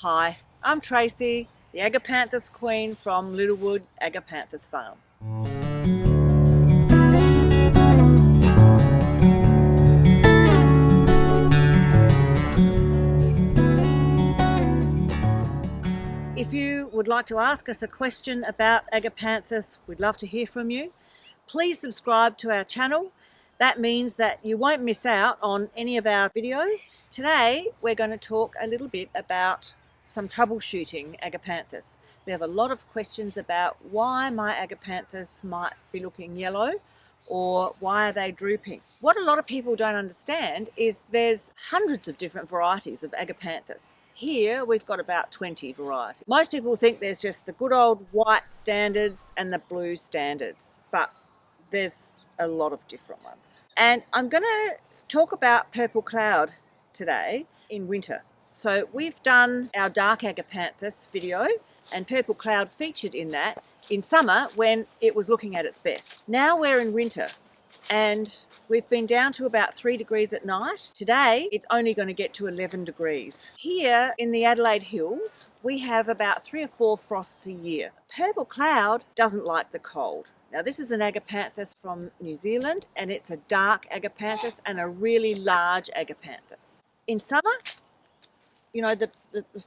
Hi, I'm Tracy, the Agapanthus Queen from Littlewood Agapanthus Farm. If you would like to ask us a question about Agapanthus, we'd love to hear from you. Please subscribe to our channel. That means that you won't miss out on any of our videos. Today, we're going to talk a little bit about some troubleshooting Agapanthus. We have a lot of questions about why my Agapanthus might be looking yellow or why are they drooping. What a lot of people don't understand is there's hundreds of different varieties of Agapanthus. Here we've got about 20 varieties. Most people think there's just the good old white standards and the blue standards, but there's a lot of different ones. And I'm going to talk about purple cloud today in winter. So we've done our dark Agapanthus video and purple cloud featured in that in summer when it was looking at its best. Now we're in winter and we've been down to about 3 degrees at night. Today it's only going to get to 11 degrees. Here in the Adelaide Hills we have about 3 or 4 frosts a year. Purple cloud doesn't like the cold. Now this is an Agapanthus from New Zealand and it's a dark Agapanthus and a really large Agapanthus. In summer, you know, the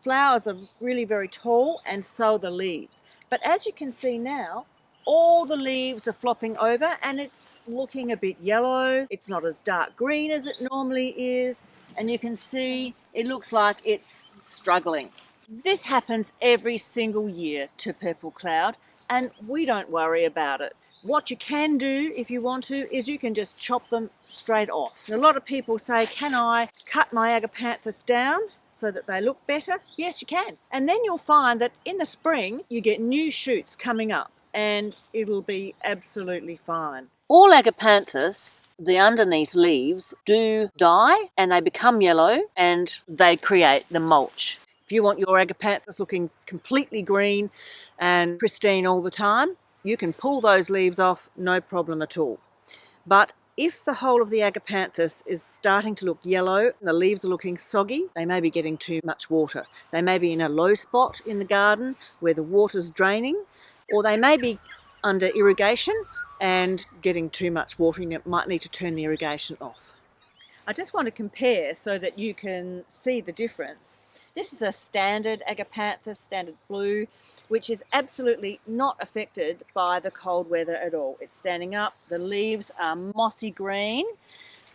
flowers are really very tall and so are the leaves. But as you can see now, all the leaves are flopping over and it's looking a bit yellow. It's not as dark green as it normally is. And you can see it looks like it's struggling. This happens every single year to purple cloud and we don't worry about it. What you can do if you want to is you can just chop them straight off. A lot of people say, can I cut my Agapanthus down so that they look better? Yes, you can. And then you'll find that in the spring you get new shoots coming up and it'll be absolutely fine. All Agapanthus, the underneath leaves, do die and they become yellow and they create the mulch. If you want your Agapanthus looking completely green and pristine all the time, you can pull those leaves off, no problem at all. But if the whole of the Agapanthus is starting to look yellow, the leaves are looking soggy, they may be getting too much water. They may be in a low spot in the garden where the water's draining, or they may be under irrigation and getting too much water and you might need to turn the irrigation off. I just want to compare so that you can see the difference. This is a standard Agapanthus, standard blue, which is absolutely not affected by the cold weather at all. It's standing up, the leaves are mossy green,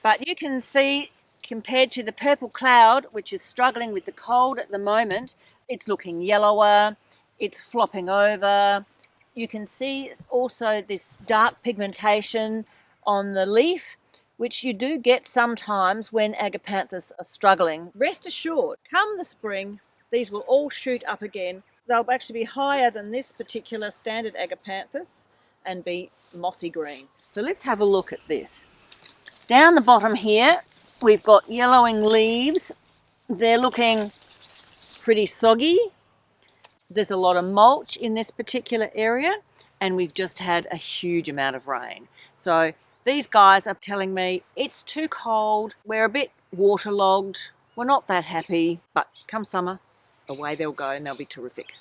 but you can see compared to the purple cloud, which is struggling with the cold at the moment, it's looking yellower, it's flopping over. You can see also this dark pigmentation on the leaf, which you do get sometimes when Agapanthus are struggling. Rest assured, come the spring, these will all shoot up again. They'll actually be higher than this particular standard Agapanthus and be mossy green. So let's have a look at this. Down the bottom here, we've got yellowing leaves. They're looking pretty soggy. There's a lot of mulch in this particular area and we've just had a huge amount of rain. So these guys are telling me it's too cold, we're a bit waterlogged, we're not that happy, but come summer, away they'll go and they'll be terrific.